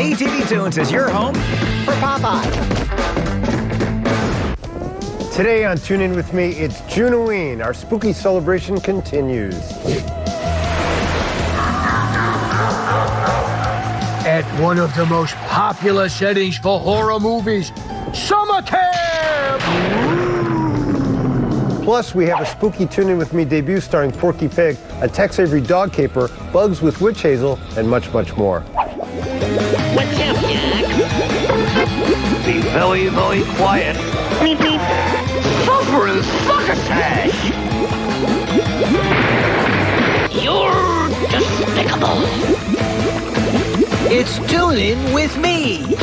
MeTV Toons is your home for Popeye. Today on Tune In With Me, it's Junoween. Our spooky celebration continues. At one of the most popular settings for horror movies, summer camp! Plus, we have a spooky Tune In With Me debut starring Porky Pig, a Tex Avery dog caper, bugs with witch hazel, and much, much more. What's up, Jack? Be very, very quiet. Beep, beep. Suffering succotash! You're despicable. It's Toon In With Me.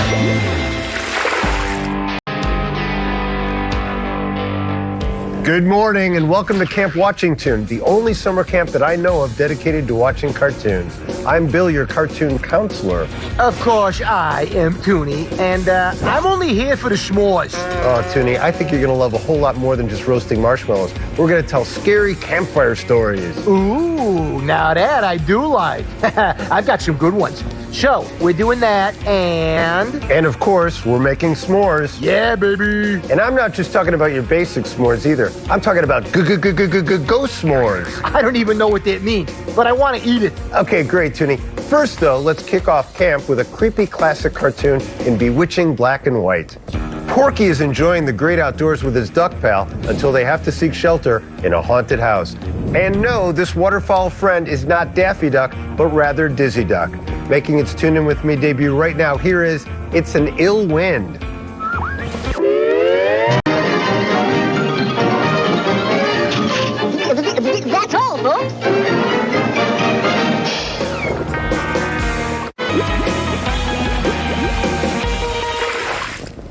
Good morning and welcome to Camp Watchington, the only summer camp that I know of dedicated to watching cartoons. I'm Bill, your cartoon counselor. Of course, I am Toony, and I'm only here for the s'mores. Oh, Toony, I think you're going to love a whole lot more than just roasting marshmallows. We're going to tell scary campfire stories. Ooh, now that I do like. I've got some good ones. So, we're doing that, and... And of course, we're making s'mores. Yeah, baby. And I'm not just talking about your basic s'mores either. I'm talking about ghost s'mores. I don't even know what that means, but I want to eat it. Okay, great, Toony. First, though, let's kick off camp with a creepy classic cartoon in bewitching black and white. Porky is enjoying the great outdoors with his duck pal until they have to seek shelter in a haunted house. And no, this waterfowl friend is not Daffy Duck, but rather Dizzy Duck. Making its Tune In With Me debut right now, here is It's an Ill Wind. That's all, folks.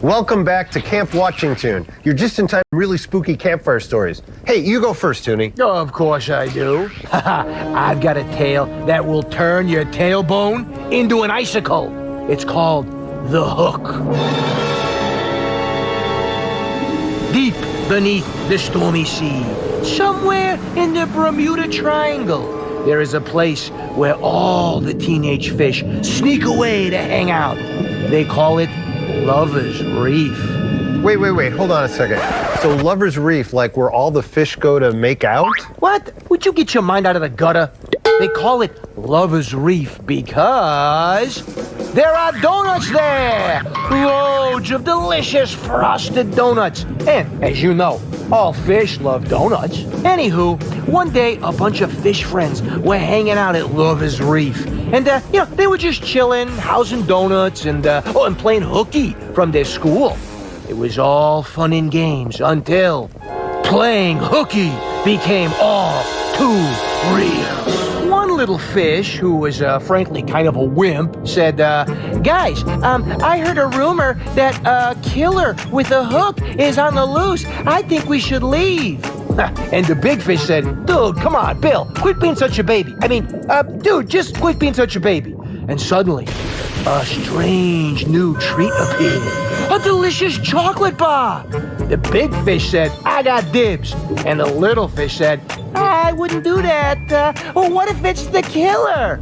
Welcome back to Camp Watchington. You're just in time for really spooky campfire stories. Hey, you go first, Toony. Oh, of course I do. I've got a tale that will turn your tailbone into an icicle. It's called The Hook. Deep beneath the stormy sea, somewhere in the Bermuda Triangle, there is a place where all the teenage fish sneak away to hang out. They call it Lover's Reef. Wait, hold on a second. So Lover's Reef, like where all the fish go to make out? What? Would you get your mind out of the gutter? They call it Lover's Reef because there are donuts there! Loads of delicious frosted donuts. And, as you know, all fish love donuts. Anywho, one day a bunch of fish friends were hanging out at Lover's Reef. And, they were just chilling, housing donuts, and playing hooky from their school. It was all fun and games until playing hooky became all too real. One little fish, who was frankly kind of a wimp, said, guys, I heard a rumor that a killer with a hook is on the loose. I think we should leave. And the big fish said, dude, come on, Bill, quit being such a baby. Dude, just quit being such a baby. And suddenly, a strange new treat appeared. A delicious chocolate bar. The big fish said, I got dibs. And the little fish said, I wouldn't do that. Well, what if it's the killer?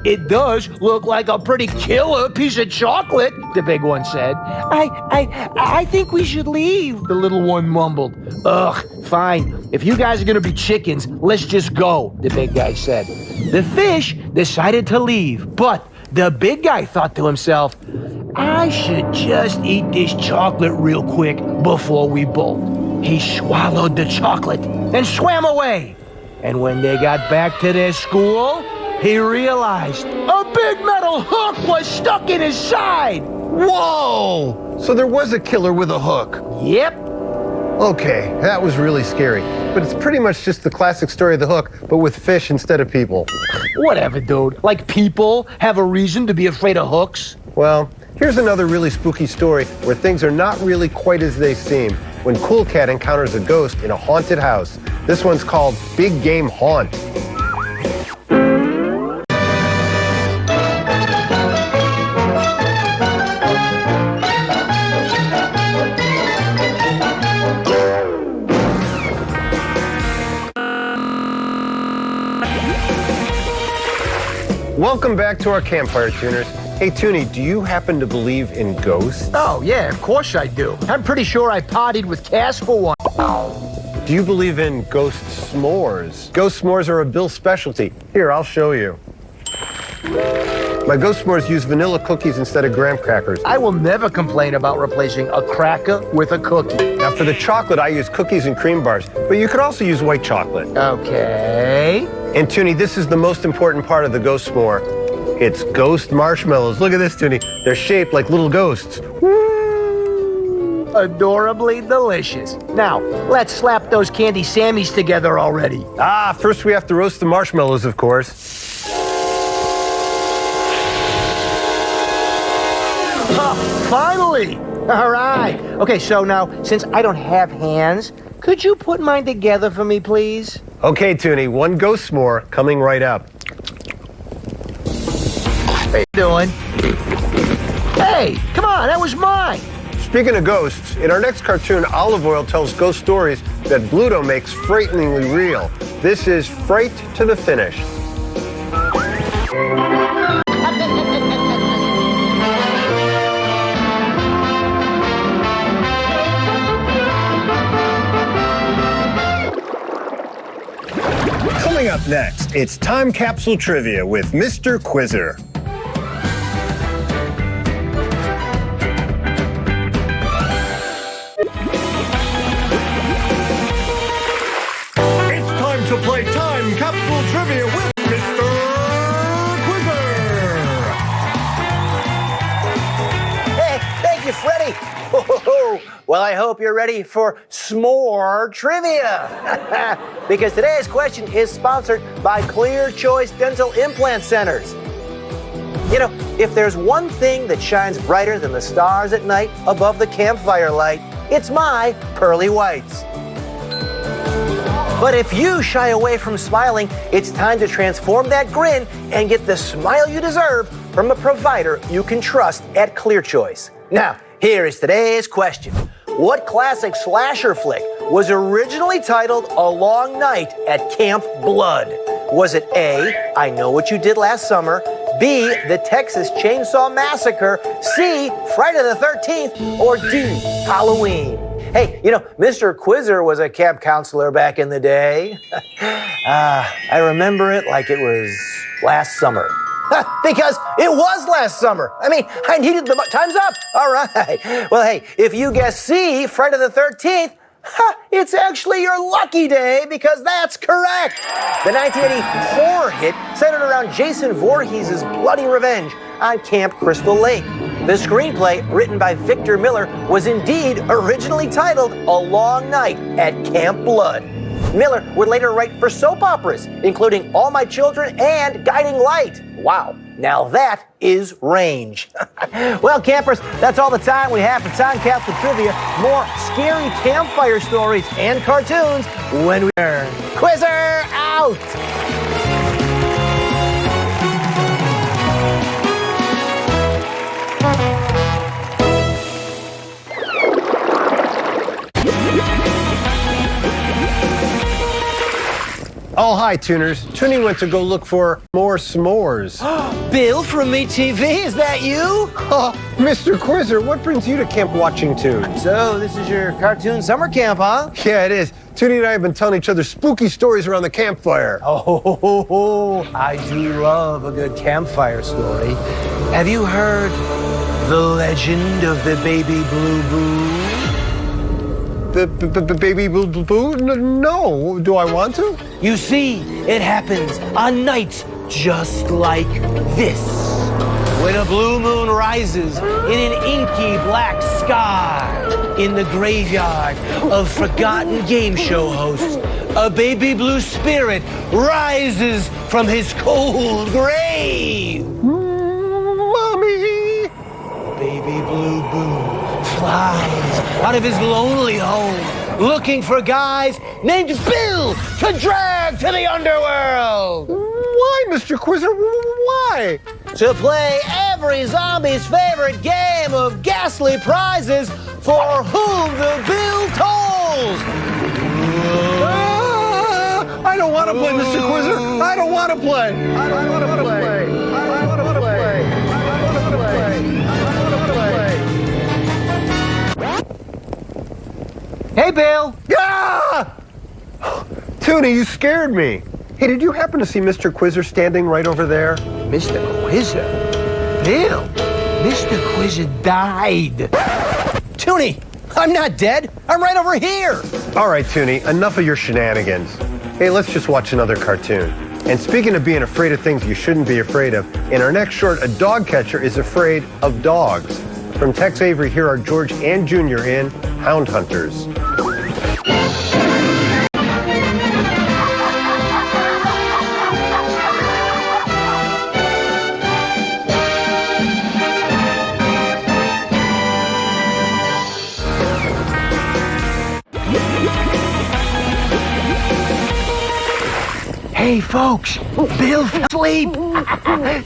It does look like a pretty killer piece of chocolate, the big one said. I think we should leave, the little one mumbled. Ugh, fine. If you guys are gonna be chickens, let's just go, the big guy said. The fish decided to leave, but the big guy thought to himself, I should just eat this chocolate real quick before we bolt. He swallowed the chocolate and swam away. And when they got back to their school, he realized a big metal hook was stuck in his side. Whoa! So there was a killer with a hook. Yep. Okay, that was really scary. But it's pretty much just the classic story of the hook, but with fish instead of people. Whatever, dude. Like people have a reason to be afraid of hooks? Well, here's another really spooky story where things are not really quite as they seem when Cool Cat encounters a ghost in a haunted house. This one's called Big Game Haunt. Welcome back to our Campfire Tuners. Hey, Toony, do you happen to believe in ghosts? Oh, yeah, of course I do. I'm pretty ssure I partied with Casper once. Do you believe in ghost s'mores? Ghost s'mores are a Bill specialty. Here, I'll show you. My ghost s'mores use vanilla cookies instead of graham crackers. I will never complain about replacing a cracker with a cookie. Now, for the chocolate, I use cookies and cream bars, but you could also use white chocolate. Okay. And, Toony, this is the most important part of the ghost s'more. It's ghost marshmallows. Look at this, Toony. They're shaped like little ghosts. Woo! Adorably delicious. Now, let's slap those candy Sammies together already. First we have to roast the marshmallows, of course. Finally! All right. Okay, so now, since I don't have hands, could you put mine together for me, please? Okay, Toony, one ghost s'more coming right up. How you doing? Hey, come on, that was mine. Speaking of ghosts, in our next cartoon, Olive Oil tells ghost stories that Bluto makes frighteningly real. This is Fright to the Finish. Coming up next, it's Time Capsule Trivia with Mr. Quizzer. It's time to play Time Capsule Trivia with Mr. Quizzer. Hey, thank you, Freddie. Ho. Well, I hope you're ready for s'more trivia. Because today's question is sponsored by Clear Choice Dental Implant Centers. You know, if there's one thing that shines brighter than the stars at night above the campfire light, it's my pearly whites. But if you shy away from smiling, it's time to transform that grin and get the smile you deserve from a provider you can trust at Clear Choice. Now, here is today's question. What classic slasher flick was originally titled A Long Night at Camp Blood? Was it A, I Know What You Did Last Summer, B, The Texas Chainsaw Massacre, C, Friday the 13th, or D, Halloween? Hey, you know, Mr. Quizzer was a camp counselor back in the day. I remember it like it was last summer. Because it was last summer. I mean, I needed the... Time's up. All right. Well, hey, if you guess C, Friday the 13th, it's actually your lucky day because that's correct. The 1984 hit centered around Jason Voorhees' bloody revenge on Camp Crystal Lake. The screenplay, written by Victor Miller, was indeed originally titled A Long Night at Camp Blood. Miller would later write for soap operas, including All My Children and Guiding Light. Wow, now that is range. Well, campers, that's all the time we have for Time Capsule Trivia. More scary campfire stories and cartoons when we return. Quizzer out! Oh, hi, Tuners. Toony went to go look for more s'mores. Bill from MeTV, is that you? Oh, Mr. Quizzer, what brings you to Camp Watching Toons? So, this is your cartoon summer camp, huh? Yeah, it is. Toony and I have been telling each other spooky stories around the campfire. Oh, I do love a good campfire story. Have you heard the legend of the baby blue boo? The baby blue boo? No. Do I want to? You see, it happens on nights just like this. When a blue moon rises in an inky black sky, in the graveyard of forgotten game show hosts, a baby blue spirit rises from his cold grave. Mommy! Baby blue boo flies out of his lonely home, looking for guys named Bill to drag to the underworld. Why, Mr. Quizzer? Why? To play every zombie's favorite game of ghastly prizes for whom the bill tolls. I don't want to play, Mr. Quizzer. I don't want to play. I don't want to play. Toonie, you scared me. Hey, did you happen to see Mr. Quizzer standing right over there? Mr. Quizzer? Bill, Mr. Quizzer died. Toonie, I'm not dead. I'm right over here. All right, Toonie, enough of your shenanigans. Hey, let's just watch another cartoon. And speaking of being afraid of things you shouldn't be afraid of, in our next short, a dog catcher is afraid of dogs. From Tex Avery, here are George and Junior in Hound Hunters. Hey, folks, Bill fell asleep.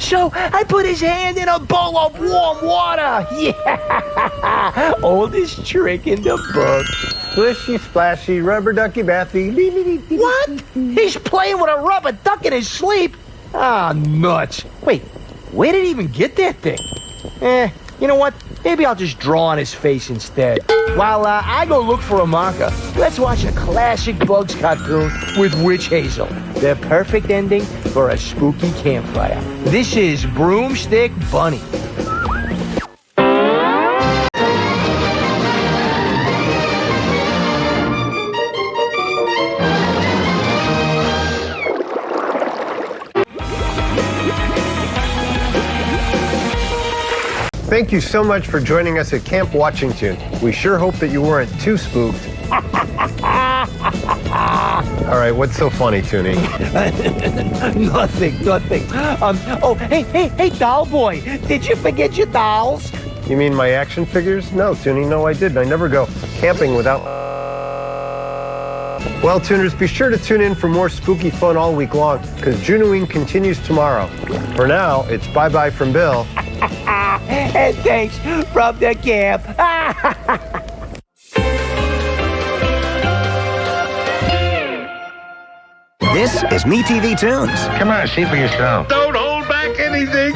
So I put his hand in a bowl of warm water. Yeah, oldest trick in the book. Splishy, splashy, rubber ducky, bathy. What? He's playing with a rubber duck in his sleep? Ah, nuts. Wait, where did he even get that thing? You know what? Maybe I'll just draw on his face instead. While I go look for a marker, let's watch a classic Bugs cartoon with Witch Hazel. The perfect ending for a spooky campfire. This is Broomstick Bunny. Thank you so much for joining us at Camp Watchington. We sure hope that you weren't too spooked. All right, what's so funny, Toonie? Nothing. Oh, hey, doll boy, did you forget your dolls? You mean my action figures? No, Toonie, no, I didn't. I never go camping without... Well, tuners, be sure to tune in for more spooky fun all week long, because Junoween continues tomorrow. For now, it's bye-bye from Bill. And thanks from the camp. This is MeTV Toons. Come on, see for yourself. Don't hold back anything.